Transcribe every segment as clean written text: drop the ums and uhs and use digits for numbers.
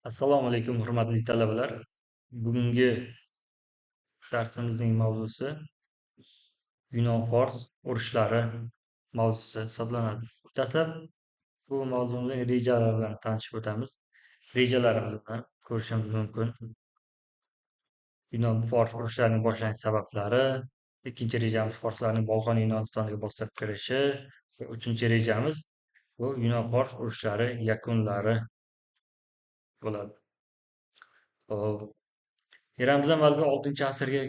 Assalomu alaykum, hurmatli talabalar. Bugungi darsimizning mavzusi Yunon-fors urushlari mavzusi hisoblanadi. Dastlab bu mavzuning rejalari bilan tanishib o'tamiz. Rejalarimizni ko'rishimiz mumkin. Yunon-fors urushlarining boshlanish sabablari, ikkinchi rejamiz forslarning Bolqon Yunonistoniga bostirib kirishi, va uchinchi rejamiz bu Yunon-fors urushlari yakunlari bo'ladi. Hop. Eramizdan avvalgi 6-asrga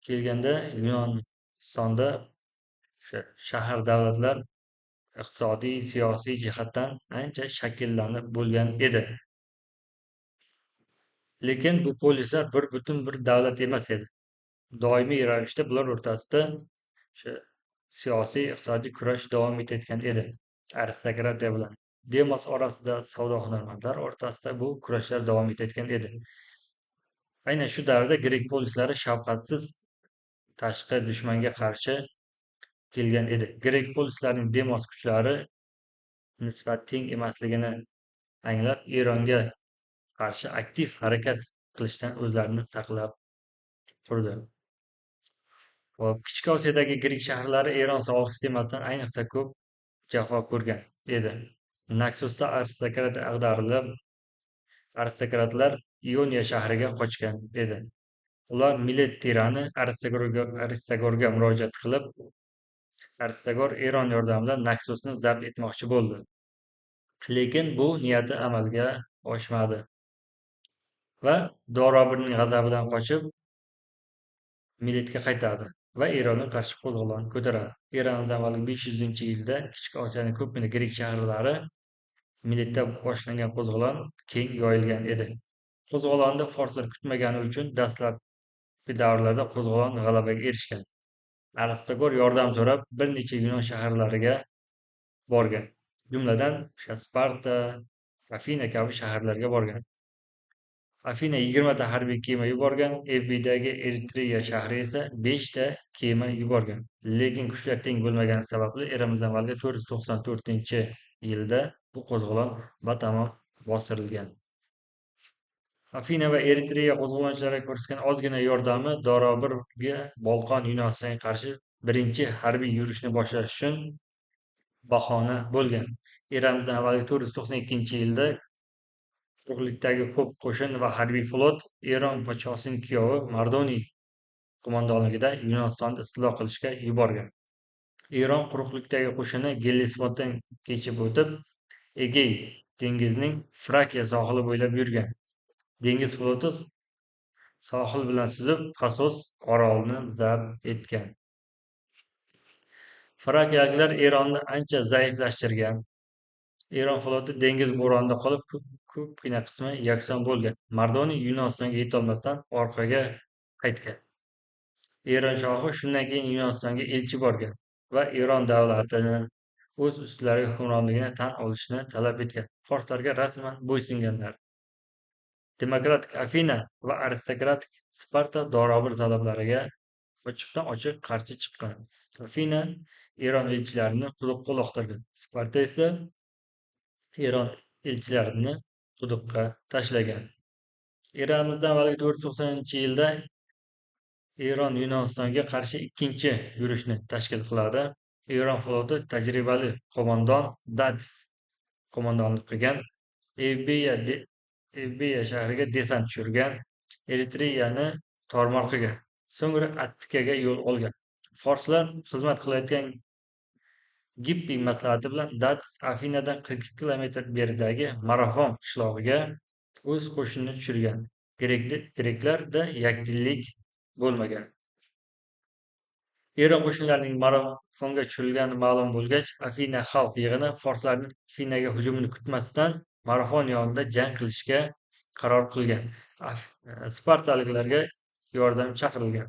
kelganda Yunonistonda o'sha shahar davlatlar iqtisodiy, siyosiy jihatdan ancha shakllanib bo'lgan edi. Lekin bu polislar bir butun bir davlat emas edi. Doimiy ravishda bular o'rtasida o'sha siyosiy, iqtisodiy kurash davom etayotgan edi. Aristokratiya bilan demos orasida, savdo hunarmandlar o'rtasida bu kurashlar davom etayotgan edi. Aynan shu davrda grek polislari shafqatsiz tashqi dushmanga qarshi kelgan edi. Grek polislarining demos kuchlari nisbat teng emasligini anglab, Eronga qarshi aktiv harakat qilishdan o'zlarini saqlab turdi. Kichik Osiyodagi grek shaharlari Eron sog'liq sistemasidan ayniqsa ko'p jafo ko'rgan edi. Naxosda aristokratiya ag'darilib, aristokratlar Ioniya shahriga qochgan edi. Ular Milet tirani Aristagorga murojaat qilib, Aristagor Eron yordamida Naxosni zabt etmoqchi bo'ldi. Lekin bu niyati amalga oshmadi va Dorobirning g'azabidan qochib Miletga qaytadi va Eronga qarshi qo'zg'olon ko'taradi. Erondan avvalgi 500-yilda Kichik Osiyoning ko'pgina grek shaharlari Miletda boshlangan qo'zg'olon keng yoyilgan edi. Qo'zg'olonni forslar kutmagani uchun dastlabki davrlarda qo'zg'olon g'alabaga erishgan. Aristagor yordam so'rab bir necha Yunon shaharlariga borgan. Jumladan, Sparta, Afina kabi shaharlarga borgan. Afina 20 ta harbiy kema yuborgan, Ebbidagi Eritreya shahri esa 5 ta kema yuborgan. Lekin kuchlar teng bo'lmagani sababli eramizdan avvalgi 494-yilda bu qo'zg'olon batamom bostirilgan. Afina va Eritreya qo'zg'olonchilariga ko'rsatgan ozgina yordami Dorobirga Bolqon Yunonistoniga qarshi birinchi harbiy yurishni boshlash uchun bahona bo'lgan. Eramizdan avvalgi 492-yilda quruqlikdagi ko'p qo'shin va harbiy flot Eron podshosining kuyovi Mardoniy qo'mondonligida Yunonistonni istilo qilishga yuborgan. Eron quruqlikdagi qo'shini Gellespontdan kechib o'tib, Egey dengizining Frakiya sohili bo'ylab yurgan. Dengiz floti sohil bilan suzib, Fasos orolini zabt etgan. Frakiyaliklar Eronni ancha zaiflashtirgan. Eron floti dengiz bo'ronida qolib, ko'pgina qismi yakson bo'lgan. Mardoniy Yunonistonga yetolmasdan orqaga qaytgan. Eron shohi shundan keyin Yunonistonga elchi borgan va Eron davlatini o'z ustilariga hukmronligini tan olishni talab etgan. Forslarga rasman bo'ysunganlar. Demokratik Afina va aristokratik Sparta Dorobir talablariga ochiqdan-ochiq qarshi chiqqan. Afina Eron elchilarini quduqqa uloqtirgan. Sparta esa Eron elchilarini quduqqa tashlagan. Eramizdan avvalgi 490-yilda Eron Yunonistonga qarshi ikkinchi yurishni tashkil qiladi. Eron floti tajribali qo'mondon Datis qo'mondonlik qilgan. Evbeya shahriga desant tushirgan. Eritreyani tormor qilgan. So'ngra Attikaga yo'l olgan. Forslar xizmat qilayotgan Gippi maslahati bilan Datis Afinadan 42 kilometr beridagi Marafon qishlog'iga o'z qo'shinini tushirgan. Greklarda yakdillik bo'lmagan. Eron qo'shinlarining Marafonga tushirilgani ma'lum bo'lgach, Afina xalq yig'ini forslarning Afinaga hujumini kutmasdan Marafon yonida jang qilishga qaror qilgan. Spartaliklarga yordam chaqirilgan.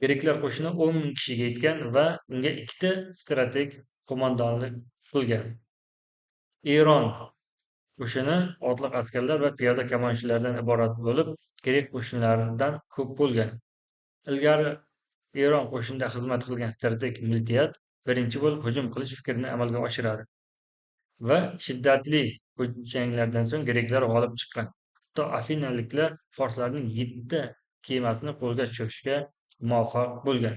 Greklar qo'shini 10 ming kishiga yetgan va unga ikkita strateg qo'mondonlik qilgan. Eron qo'shini otliq askarlar va piyoda kamonchilardan iborat bo'lib, grek qo'shinlaridan ko'p bo'lgan. Ilgari Eron qo'shinida xizmat qilgan strateg Miltiad birinchi bo'lib hujum qilish fikrini amalga oshiradi va shiddatli janglardan so'ng greklar g'olib chiqqan. Hatto afinaliklar forslarning 7 kemasini qo'lga tushirishga muvaffaq bo'lgan.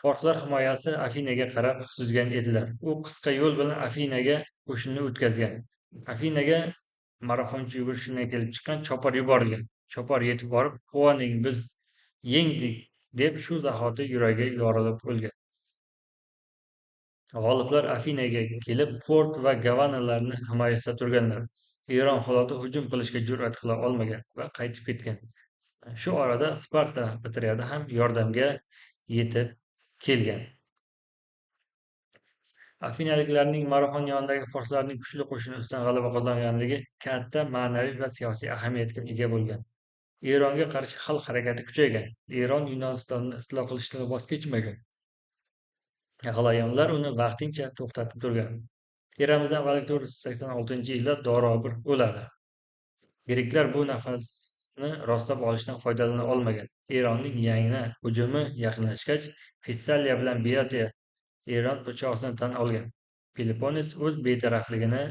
Forslar himoyasi Afinaga qarab suzgan edilar. U qisqa yo'l bilan Afinaga qo'shinni o'tkazgan. Afinaga marafonchi yugurishdan kelib chiqqan chopar yuborilgan. Chopar yetib borib, "Quvoning, biz yengdik", deb shu zahoti yuragi yorilib o'lgan. G'oliblar Afinaga kelib, port va Gavanalarni himoyasida turganlar. Eron floti hujum qilishga jur'at qila olmagan va qaytib ketgan. Shu orada Sparta otryadi ham yordamga yetib kelgan. Afinaliklarning Marafon yonidagi forslarning kuchli qo'shini ustidan g'alaba qozonganligi katta ma'naviy va siyosiy ahamiyatga ega bo'lgan. Eronga qarshi xalq harakati kuchaygan. Eron Yunonistonni istilo qilishdan voz kechmagan. G'alayonlar uni vaqtincha to'xtatib turgan. Eramizdan avvalgi 486-yilda Dorobir o'ladi. Greklar bu nafasni rostlab olishdan foydalana olmagan. Eronning yangi hujumi yaqinlashgach, Fissaliya bilan Beotiya Eron podshohini tan olgan. Peloponnes o'z betarafligini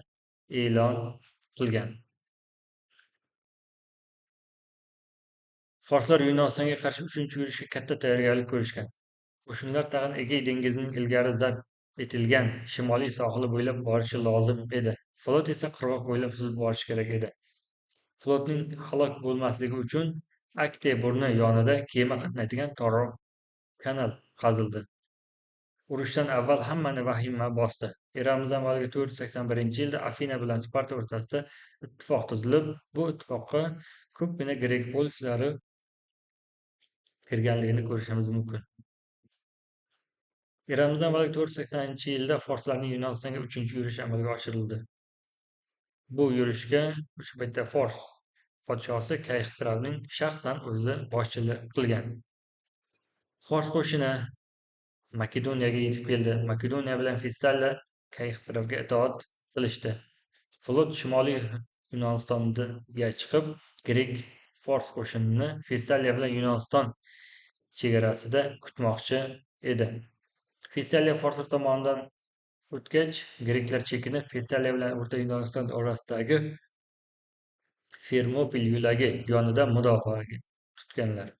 e'lon qilgan. Forslar Yunonistonga qarshi uchinchi yurishga katta tayyorgarlik ko'rishgan. Qo'shinlar tag'in Egey dengizining ilgari zabt etilgan shimoliy sohili bo'ylab borishi lozim edi. Flot esa qirg'oq bo'ylab suzib borishi kerak edi. Flotning halok bo'lmasligi uchun Akte burni yonida kema qatnaydigan tor kanal qazildi. Urushdan avval hammani vahima bosdi. Eramizdan avvalgi 481-yilda Afina bilan Sparta o'rtasida ittifoq tuzilib, bu ittifoqqa ko'pgina grek polislari kirganligini ko'rishimiz mumkin. Eramizdan avvalgi 480-yilda forslarning Yunonistonga uchinchi yurishi amalga oshirildi. Bu yurishga o'sha paytda Fors podshosi Kayxsravning shaxsan o'zi boshchilik qilgan. Fors qo'shini Makedoniyaga yetib keldi. Makedoniya bilan Fissaliya Kayxsravga itoat qilishdi. Flot Shimoliy Yunonistonga chiqib, grek fors qo'shinini Fissaliya bilan Yunoniston chegarasida kutmoqchi edi. Fissaliya forslar tomonidan o'tgach, greklar chekinib, Fissaliya bilan O'rta Yunoniston orasidagi Fermopil yo'lagi yonida mudofaaga tutganlar.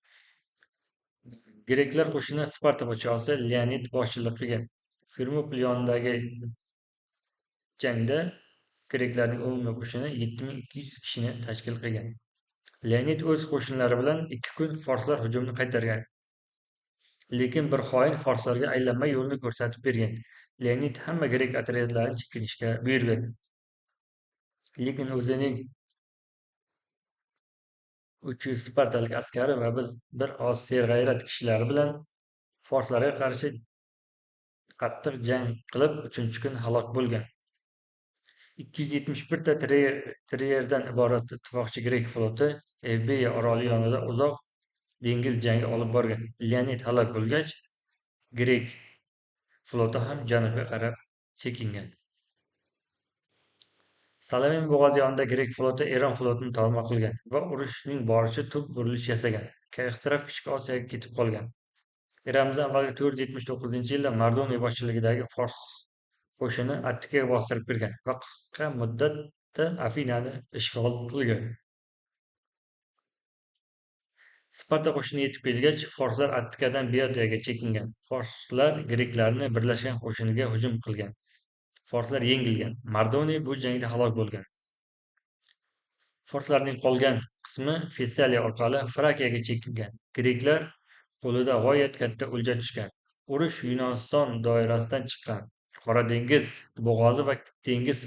Greklar qo'shini Sparta podshosi Leonid boshchilik qilgan. Fermopil yonidagi jangda greklarning umumiy qo'shini 7200 kishini tashkil qilgan. Leonid o'z qo'shinlari bilan 2 kun forslar hujumini qaytargan. Lekin bir xoin forslarga aylanma yo'lni ko'rsatib bergan. Leonid hamma grek otryadlarini chekinishga buyurgan. Lekin o'zining 300 spartalik askari va bir oz serg'ayrat kishilari bilan forslarga qarshi qattiq jang qilib, 3-kun halok bo'lgan. 271 ta triyerdan iborat ittifoqchi grek floti Evbeya oroli yonida uzoq dengiz jangi olib borgan. Leonid halok bo'lgach, grek floti ham janubga qarab chekingan. Salamin bo'g'ozi yonida grek floti Eron flotini tormoq qilgan va urushning borishi tub burilish yasagan. Kayxsrav Kichik Osiyoga ketib qolgan. Eramizdan avvalgi 479-yilda Mardoniya boshchiligidagi fors qo'shini Attikaga bostirib kirgan va qisqa muddatda Afinani ishg'ol qilgan. Sparta qo'shini yetib kelgach, forslar Attikadan Beotiyaga chekingan. Forslar greklarni birlashgan qo'shiniga hujum qilgan. Forslar yengilgan. Mardoniya bu jangda halok bo'lgan. Forslarning qolgan qismi Fissaliya orqali Frakiyaga chekingan. Greklar qo'lida g'oyat katta o'lja tushgan. Urush Yunoniston doirasidan chiqqan. Qora dengiz bo'g'ozi va dengiz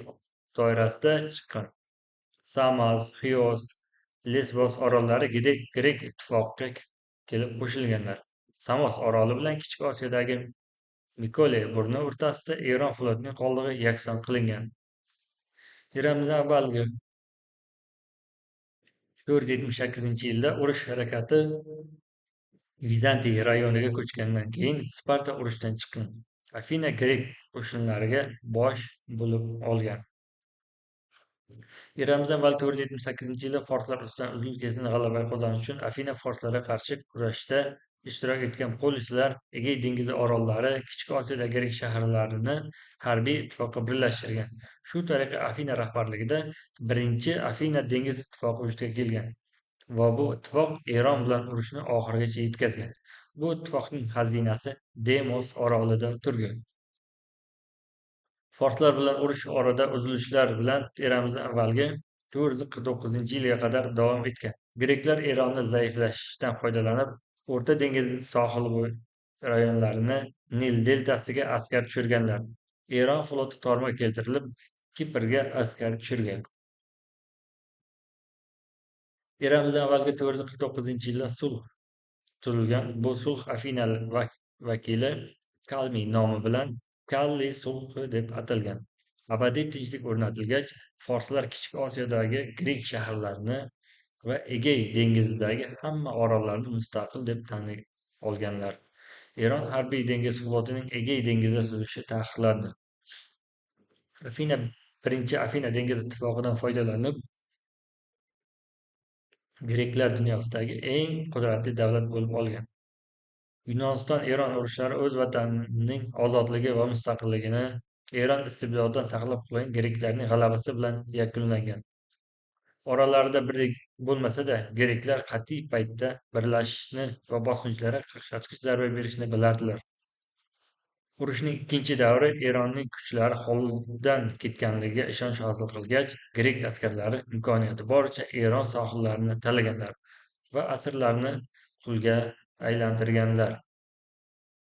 doirasida chiqqan. Samos, Xios, Lesbos orollari grek ittifoqiga kelib qo'shilganlar. Samos oroli bilan Kichik Osiyodagi Mikole burni o'rtasida Eron flotining qoldig'i yakson qilingan. Eramizdan avvalgi 478-yilda urush harakati Vizantiy rayoniga ko'chgandan keyin Sparta urushdan chiqqan. Afina grek qo'shinlariga bosh bo'lib olgan. Eramizdan avval 478-yilda forslar ustidan uzun kesin g'alaba qozonish uchun Afina forslarga qarshi kurashda ishtirok etgan polislar Egey dengizi orollari, Kichik Osiyodagi grek shaharlarini harbiy ittifoqqa birlashtirgan. Shu tariqa Afina rahbarligida birinchi Afina dengiz ittifoqi vujudga kelgan va bu ittifoq Eron bilan urushni oxirigacha yetkazgan. Bu ittifoqning xazinasi Demos orolida turgan. Forslar bilan urush orada uzilishlar bilan eramizdan avvalgi 449-yilga qadar davom etgan. Greklar Eronni zaiflashishidan foydalanib, O'rta dengiz sohil rayonlarini Nil deltasiga askar tushirganlar. Eron floti torma keltirilib, Kiprga askar tushirgan. Eramizdan avvalgi 449-yilda sulh tuzilgan. Bu sulh Afina vakili Kalmiy nomi bilan Kalliy sulhi deb atalgan. Abadiy tinchlik o'rnatilgach, forslar Kichik Osiyodagi grek shaharlarini va Egey dengizidagi hamma orollarni mustaqil deb tan olganlar. Eron harbiy dengiz flotining Egey dengizida suzishi taqiqlandi. Birinchi Afina dengiz ittifoqidan foydalanib, greklar dunyosidagi eng qudratli davlat bo'lib olgan. Yunoniston-Eron urushlari o'z vatanining ozodligi va mustaqilligini Eron istibdodidan saqlab qolgan greklarning g'alabasi bilan yakunlangan. Oralarida birdek bo'lmasa-da, greklar qat'iy paytda birlashishni va bosqinchilarga qaqshatqich zarba berishni bilardilar. Urushning ikkinchi davri Eronning kuchlari hovlidan ketganligiga ishonch hosil qilgach, grek askarlari imkoniyati boricha Eron sohillarini talaganlar va asirlarni qulga aylantirganlar.